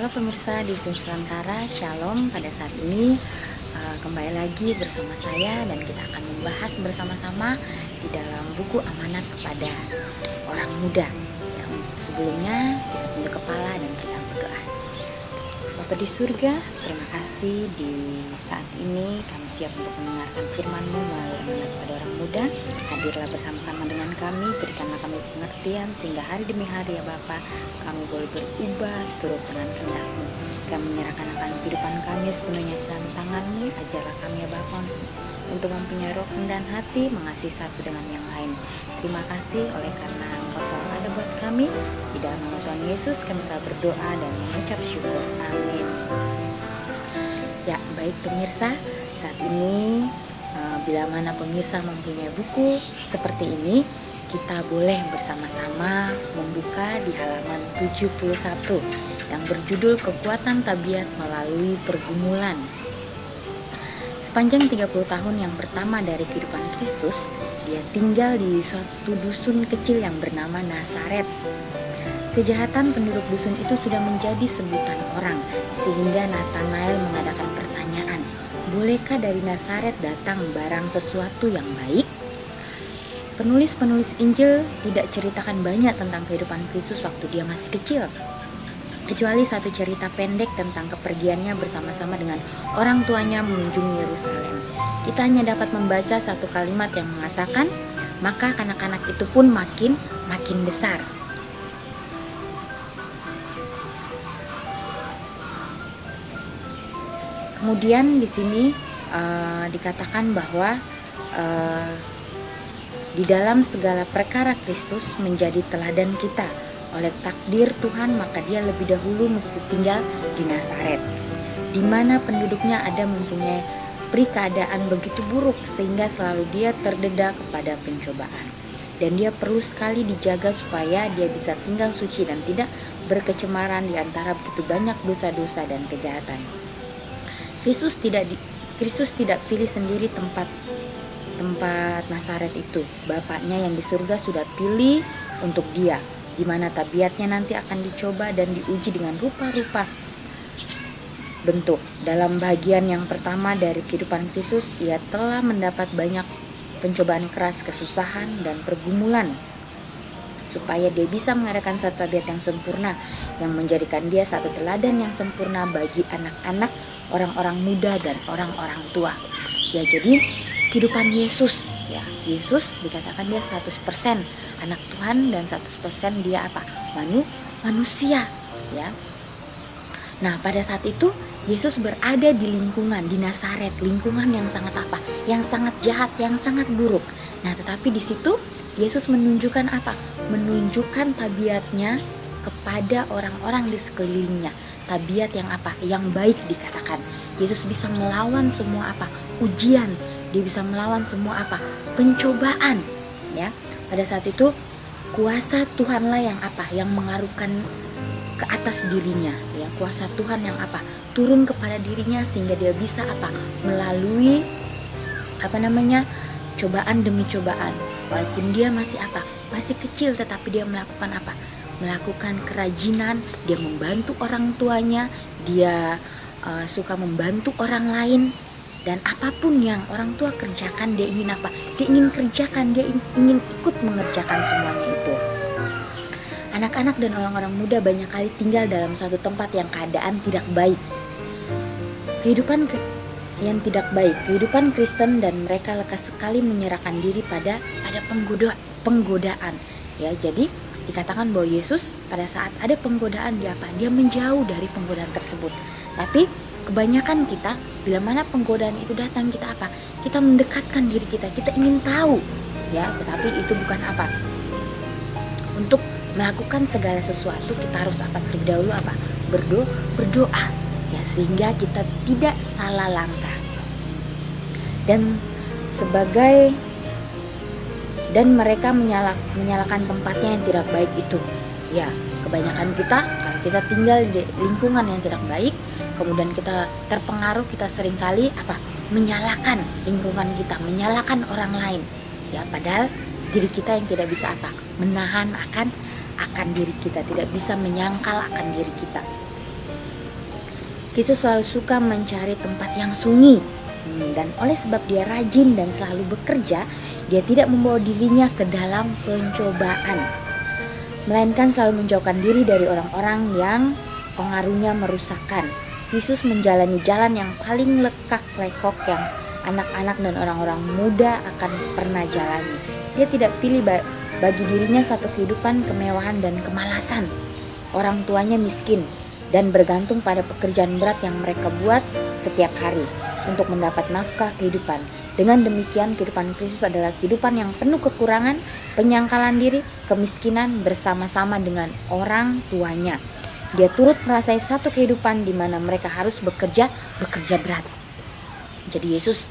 Halo pemirsa di Nusantara, Shalom. Pada saat ini kembali lagi bersama saya dan kita akan membahas bersama-sama di dalam buku Amanat kepada Orang Muda. Yang sebelumnya kita tunduk kepala dan kita berdoa. Bapa di surga, terima kasih di saat ini kami siap untuk mendengarkan firman-Mu melalui Amanat kepada Orang Muda. Hadirlah bersama-sama dengan kami, berikanlah kami pengertian sehingga hari demi hari ya Bapa, kami boleh berubah seturut dengan kehendak-Mu. Kami menyerahkan akan kehidupan kami sepenuhnya dalam tangan-Mu. Ajarlah kami ya Bapa untuk mempunyai roh dan hati, mengasihi satu dengan yang lain. Terima kasih oleh karena Engkau selalu ada buat kami. Di dalam nama Tuhan Yesus kami telah berdoa dan mengucap syukur. Amin. Ya, baik pemirsa, saat ini bila mana pemirsa mempunyai buku seperti ini, kita boleh bersama-sama membuka di halaman 71 yang berjudul Kekuatan Tabiat Melalui Pergumulan. Sepanjang 30 tahun yang pertama dari kehidupan Kristus, dia tinggal di suatu dusun kecil yang bernama Nazaret. Kejahatan penduduk dusun itu sudah menjadi sebutan orang, sehingga Nathanael mengadakan pertanyaan, bolehkah dari Nazaret datang barang sesuatu yang baik? Penulis-penulis Injil tidak ceritakan banyak tentang kehidupan Kristus waktu dia masih kecil, kecuali satu cerita pendek tentang kepergiannya bersama-sama dengan orang tuanya mengunjungi Yerusalem. Kita hanya dapat membaca satu kalimat yang mengatakan, maka anak-anak itu pun makin besar. Kemudian di sini dikatakan bahwa di dalam segala perkara Kristus menjadi teladan kita. Oleh takdir Tuhan, maka dia lebih dahulu mesti tinggal di Nazaret, di mana penduduknya ada mempunyai keadaan begitu buruk sehingga selalu dia terdedah kepada pencobaan. Dan dia perlu sekali dijaga supaya dia bisa tinggal suci dan tidak berkecemaran di antara begitu banyak dosa-dosa dan kejahatan. Kristus tidak pilih sendiri tempat Nazaret itu. Bapaknya yang di surga sudah pilih untuk dia, di mana tabiatnya nanti akan dicoba dan diuji dengan rupa-rupa bentuk. Dalam bagian yang pertama dari kehidupan Kristus, ia telah mendapat banyak pencobaan keras, kesusahan, dan pergumulan, supaya dia bisa mengadakan satu tabiat yang sempurna, yang menjadikan dia satu teladan yang sempurna bagi anak-anak, orang-orang muda, dan orang-orang tua. Ya, jadi kehidupan Yesus, ya, Yesus dikatakan dia 100% anak Tuhan dan 100% dia apa? Manusia, ya. Nah, pada saat itu Yesus berada di lingkungan di Nazaret, lingkungan yang sangat apa? Yang sangat jahat, yang sangat buruk. Nah, tetapi di situ Yesus menunjukkan apa? Menunjukkan tabiatnya kepada orang-orang di sekelilingnya. Tabiat yang apa? Yang baik dikatakan. Yesus bisa melawan semua apa? Ujian. Dia bisa melawan semua apa? Pencobaan, ya. Pada saat itu kuasa Tuhanlah yang apa? Yang mengaruhkan ke atas dirinya, ya. Kuasa Tuhan yang apa? Turun kepada dirinya sehingga dia bisa apa? Melalui cobaan demi cobaan. Walaupun dia masih apa? Masih kecil, tetapi dia melakukan apa? Melakukan kerajinan, dia membantu orang tuanya, dia suka membantu orang lain. Dan apapun yang orang tua kerjakan, dia ingin apa? Dia ingin kerjakan, dia ingin ikut mengerjakan semuanya itu. Anak-anak dan orang-orang muda banyak kali tinggal dalam suatu tempat yang keadaan tidak baik. Kehidupan yang tidak baik, kehidupan Kristen, dan mereka lekas sekali menyerahkan diri pada penggodaan. Ya, jadi dikatakan bahwa Yesus pada saat ada penggodaan dia menjauh dari penggodaan tersebut. Tapi kebanyakan kita, bila mana penggodaan itu datang, kita apa? Kita mendekatkan diri kita ingin tahu, ya. Tetapi itu bukan apa? Untuk melakukan segala sesuatu kita harus apa? Terlebih dahulu apa? Berdoa, ya, sehingga kita tidak salah langkah. Dan mereka menyalakan tempatnya yang tidak baik itu. Ya, kebanyakan kita kalau kita tinggal di lingkungan yang tidak baik, kemudian kita terpengaruh, kita seringkali apa? Menyalahkan lingkungan kita, menyalahkan orang lain. Ya, padahal diri kita yang tidak bisa apa? Menahan akan diri kita, tidak bisa menyangkal akan diri kita. itu selalu suka mencari tempat yang sunyi. Dan oleh sebab dia rajin dan selalu bekerja, dia tidak membawa dirinya ke dalam pencobaan, melainkan selalu menjauhkan diri dari orang-orang yang pengaruhnya merusakkan. Yesus menjalani jalan yang paling lekak-lekok yang anak-anak dan orang-orang muda akan pernah jalani. Dia tidak pilih bagi dirinya satu kehidupan kemewahan dan kemalasan. Orang tuanya miskin dan bergantung pada pekerjaan berat yang mereka buat setiap hari untuk mendapat nafkah kehidupan. Dengan demikian, kehidupan Kristus adalah kehidupan yang penuh kekurangan, penyangkalan diri, kemiskinan bersama-sama dengan orang tuanya. Dia turut merasai satu kehidupan di mana mereka harus bekerja berat. Jadi Yesus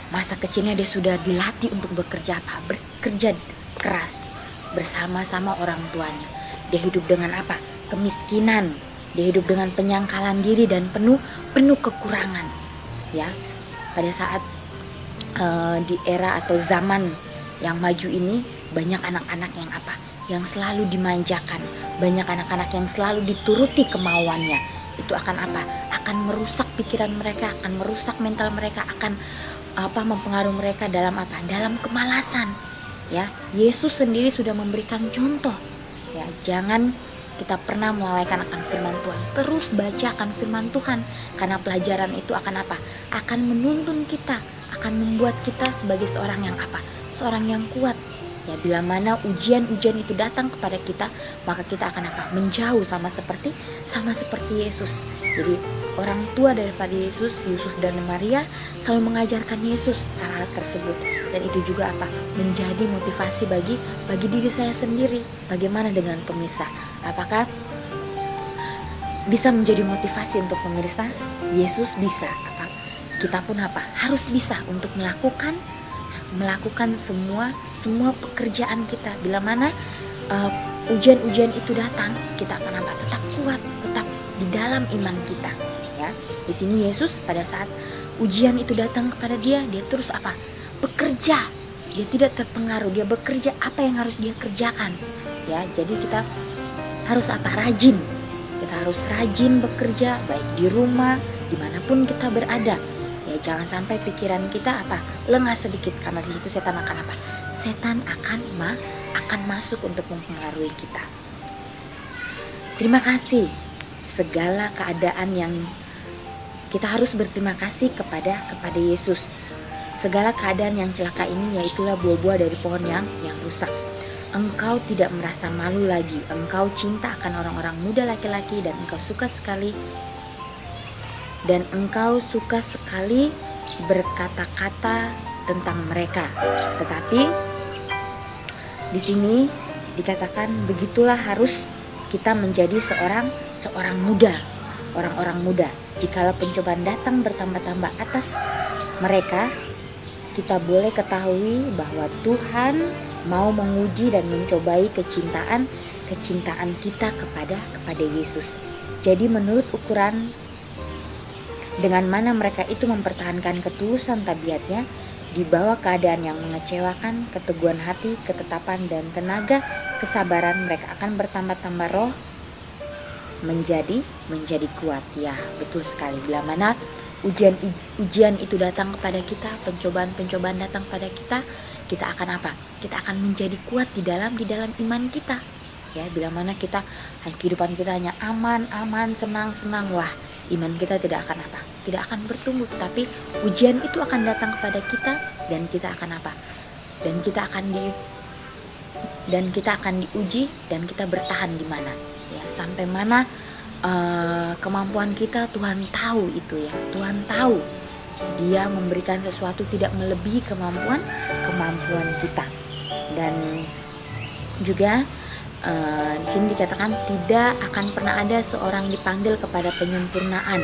masa kecilnya dia sudah dilatih untuk bekerja bekerja keras bersama-sama orang tuanya. Dia hidup dengan apa? Kemiskinan. Dia hidup dengan penyangkalan diri dan penuh kekurangan. Ya, pada saat di era atau zaman yang maju ini, banyak anak-anak yang apa? Yang selalu dimanjakan, banyak anak-anak yang selalu dituruti kemauannya. Itu akan apa? Akan merusak pikiran mereka, akan merusak mental mereka, akan mempengaruhi mereka dalam apa? Dalam kemalasan. Ya, Yesus sendiri sudah memberikan contoh. Ya, jangan kita pernah melalaikan akan firman Tuhan. Terus baca akan firman Tuhan, karena pelajaran itu akan apa? Akan menuntun kita, akan membuat kita sebagai seorang yang apa? Seorang yang kuat. Ya, bila mana ujian-ujian itu datang kepada kita, maka kita akan apa? Menjauh sama seperti Yesus. Jadi orang tua daripada Yesus, Yusuf dan Maria selalu mengajarkan Yesus hal-hal tersebut. Dan itu juga apa? Menjadi motivasi bagi diri saya sendiri. Bagaimana dengan pemirsa? Apakah bisa menjadi motivasi untuk pemirsa? Yesus bisa. Kita pun apa? Harus bisa untuk melakukan semua pekerjaan kita. Bila mana ujian-ujian itu datang, kita akan apa? Tetap kuat, tetap di dalam iman kita. Ya, di sini Yesus pada saat ujian itu datang kepada dia terus apa? Bekerja. Dia tidak terpengaruh. Dia bekerja apa yang harus dia kerjakan. Ya, jadi kita harus apa? Rajin. Kita harus rajin bekerja, baik di rumah, dimanapun kita berada. Ya, jangan sampai pikiran kita apa? Lengah sedikit, karena di situ setan akan apa? Setan akan masuk untuk mempengaruhi kita. Terima kasih. Segala keadaan yang kita harus berterima kasih kepada Yesus. Segala keadaan yang celaka ini yaitulah buah-buah dari pohon yang rusak. Engkau tidak merasa malu lagi. Engkau cinta akan orang-orang muda laki-laki dan engkau suka sekali berkata-kata tentang mereka. Tetapi di sini dikatakan begitulah harus kita menjadi seorang muda, orang-orang muda. Jikalau pencobaan datang bertambah-tambah atas mereka, kita boleh ketahui bahwa Tuhan mau menguji dan mencobai kecintaan kita kepada Yesus. Jadi menurut ukuran dengan mana mereka itu mempertahankan ketulusan tabiatnya di bawah keadaan yang mengecewakan, keteguhan hati, ketetapan dan tenaga kesabaran, mereka akan bertambah-tambah roh menjadi kuat. Ya, betul sekali. Bila mana ujian itu datang kepada kita, pencobaan datang pada kita, kita akan apa? Kita akan menjadi kuat di dalam iman kita. Ya, bila mana kehidupan kita hanya aman, senang, wah, iman kita tidak akan apa? Tidak akan bertumbuh, tapi ujian itu akan datang kepada kita dan kita akan apa? Dan kita akan diuji dan kita bertahan di mana? Ya, sampai mana kemampuan kita, Tuhan tahu itu ya. Tuhan tahu. Dia memberikan sesuatu tidak melebihi kemampuan kita. Dan juga di sini dikatakan tidak akan pernah ada seorang dipanggil kepada penyempurnaan.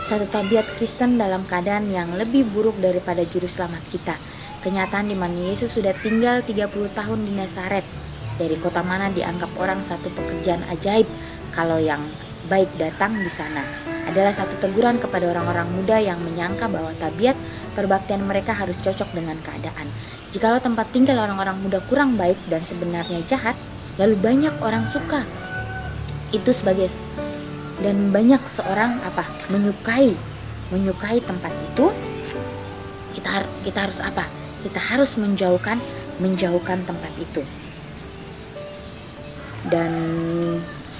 Satu tabiat Kristen dalam keadaan yang lebih buruk daripada juru selamat kita. Kenyataan di mana Yesus sudah tinggal 30 tahun di Nazaret, dari kota mana dianggap orang satu pekerjaan ajaib kalau yang baik datang di sana, adalah satu teguran kepada orang-orang muda yang menyangka bahwa tabiat perbaktian mereka harus cocok dengan keadaan. Jikalau tempat tinggal orang-orang muda kurang baik dan sebenarnya jahat, lalu banyak orang suka itu sebagai dan banyak seorang menyukai tempat itu, kita harus apa? Kita harus menjauhkan tempat itu. Dan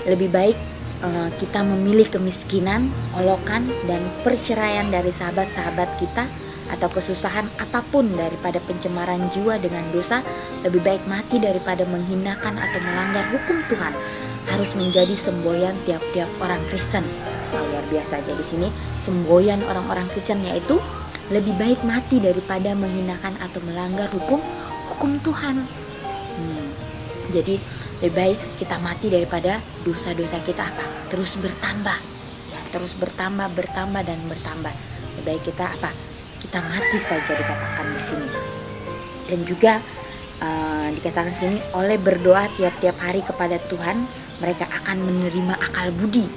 lebih baik kita memilih kemiskinan, olokan, dan perceraian dari sahabat-sahabat kita, atau kesusahan apapun daripada pencemaran jiwa dengan dosa. Lebih baik mati daripada menghinakan atau melanggar hukum Tuhan. Harus menjadi semboyan tiap-tiap orang Kristen. Luar biasa. Jadi sini semboyan orang-orang Kristen yaitu lebih baik mati daripada menghinakan atau melanggar hukum Tuhan. Jadi lebih baik kita mati daripada dosa-dosa kita terus bertambah, ya, terus bertambah dan bertambah. Lebih baik kita kita mati saja, dikatakan di sini. Dan juga dikatakan di sini, oleh berdoa tiap-tiap hari kepada Tuhan, mereka akan menerima akal budi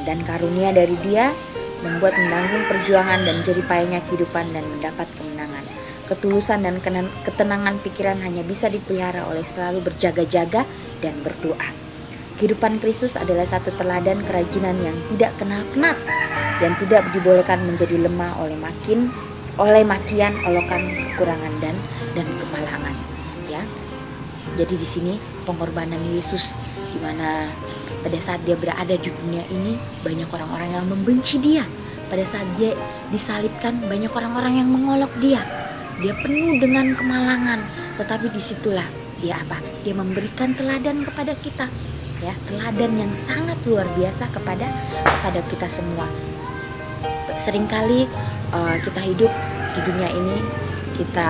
dan karunia dari Dia, membuat menanggung perjuangan dan jeripayanya kehidupan dan mendapat kemenangan. Ketulusan dan ketenangan pikiran hanya bisa dipelihara oleh selalu berjaga-jaga dan berdoa. Kehidupan Kristus adalah satu teladan kerajinan yang tidak kenal penat dan tidak dibolehkan menjadi lemah oleh makian, olokan, kekurangan dan kemalangan. Ya, jadi di sini pengorbanan Yesus, di mana pada saat Dia berada di dunia ini banyak orang-orang yang membenci Dia. Pada saat Dia disalibkan banyak orang-orang yang mengolok Dia. Dia penuh dengan kemalangan, tetapi disitulah Dia Dia memberikan teladan kepada kita, ya, teladan yang sangat luar biasa kepada kita semua. Seringkali kita hidup di dunia ini, kita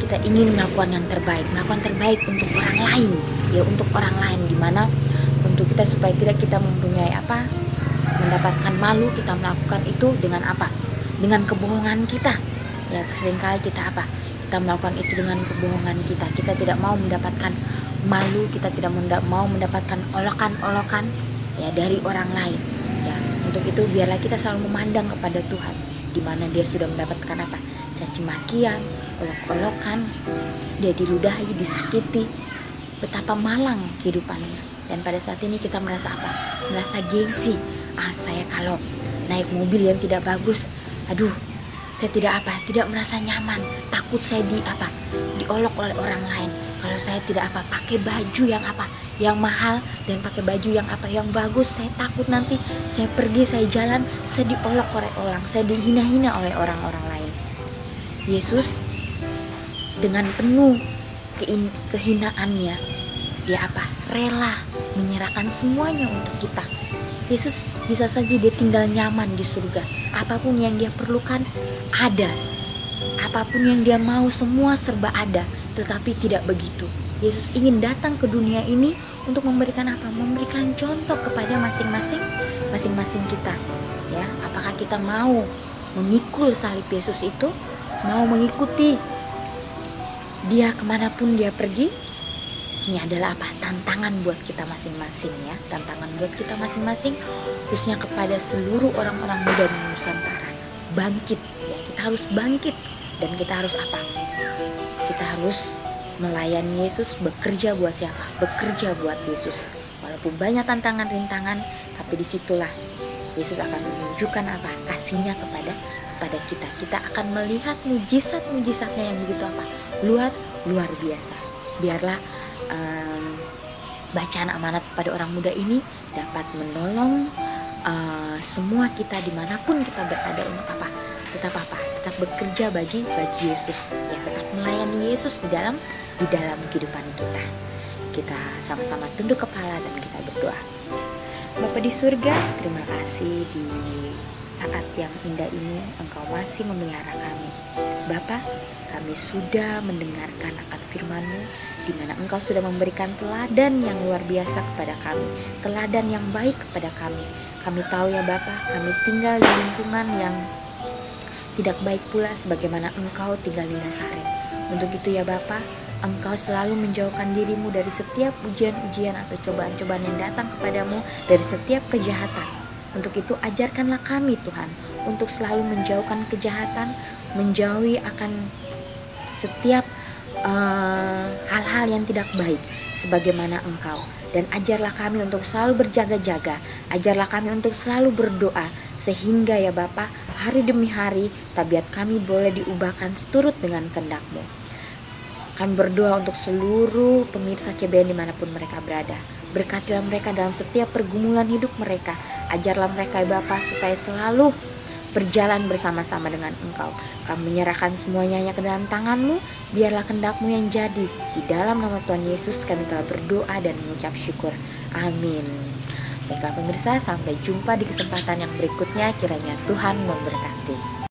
kita ingin melakukan yang terbaik, untuk orang lain, ya, untuk orang lain, dimana untuk kita supaya tidak kita mempunyai mendapatkan malu, kita melakukan itu dengan dengan kebohongan kita. Ya, seringkali kita kita melakukan itu dengan kebohongan kita. Kita tidak mau mendapatkan malu, kita tidak mau mendapatkan olokan-olokan, ya, dari orang lain. Ya, untuk itu biarlah kita selalu memandang kepada Tuhan, di mana Dia sudah mendapatkan caci makian, olok-olokan, Dia diludahi, disakiti, betapa malang kehidupannya. Dan pada saat ini kita merasa merasa gengsi. Saya kalau naik mobil yang tidak bagus, saya tidak merasa nyaman, takut saya diolok oleh orang lain. Kalau saya tidak pakai baju yang mahal dan pakai baju yang bagus, saya takut nanti saya pergi, saya jalan, saya diolok oleh orang, saya dihina-hina oleh orang-orang lain. Yesus dengan penuh kehinaannya, Dia rela menyerahkan semuanya untuk kita. Yesus bisa saja Dia tinggal nyaman di surga. Apapun yang Dia perlukan ada. Apapun yang Dia mau semua serba ada. Tetapi tidak begitu. Yesus ingin datang ke dunia ini untuk memberikan memberikan contoh kepada masing-masing kita. Ya, apakah kita mau memikul salib Yesus itu? Mau mengikuti Dia kemanapun Dia pergi? Ini adalah tantangan buat kita masing-masing, ya, tantangan buat kita masing-masing, khususnya kepada seluruh orang-orang muda di Nusantara. Bangkit, ya, kita harus bangkit, dan kita harus Kita harus melayani Yesus, bekerja buat siapa? Bekerja buat Yesus. Walaupun banyak tantangan rintangan, tapi disitulah Yesus akan menunjukkan kasihnya kepada kita. Kita akan melihat mujizat-mujizatnya yang begitu luar biasa. Biarlah bacaan amanat kepada orang muda ini dapat menolong semua kita dimanapun kita berada untuk tetap bekerja bagi Yesus, ya, tetap melayani Yesus di dalam kehidupan kita. Kita sama-sama tunduk kepala dan kita berdoa. Bapa di surga, terima kasih di saat yang indah ini Engkau masih memelihara kami. Bapa, kami sudah mendengarkan akan firman-Mu, di mana Engkau sudah memberikan teladan yang luar biasa kepada kami, teladan yang baik kepada kami. Kami tahu, ya Bapa, kami tinggal di lingkungan yang tidak baik pula sebagaimana Engkau tinggal di Nazaret. Untuk itu, ya Bapa, Engkau selalu menjauhkan diri-Mu dari setiap ujian-ujian atau cobaan-cobaan yang datang kepadamu, dari setiap kejahatan. Untuk itu ajarkanlah kami, Tuhan, untuk selalu menjauhkan kejahatan, menjauhi akan setiap hal-hal yang tidak baik, sebagaimana Engkau. Dan ajarlah kami untuk selalu berjaga-jaga, ajarlah kami untuk selalu berdoa, sehingga ya Bapa, hari demi hari tabiat kami boleh diubahkan seturut dengan kehendak-Mu. Kami berdoa untuk seluruh pemirsa CBN dimanapun mereka berada. Berkatilah mereka dalam setiap pergumulan hidup mereka. Ajarlah mereka ya Bapa supaya selalu berjalan bersama-sama dengan Engkau. Kami menyerahkan semuanya hanya ke dalam tangan-Mu. Biarlah kehendak-Mu yang jadi. Di dalam nama Tuhan Yesus kami telah berdoa dan mengucap syukur. Amin. Baiklah pemirsa, sampai jumpa di kesempatan yang berikutnya. Kiranya Tuhan memberkati.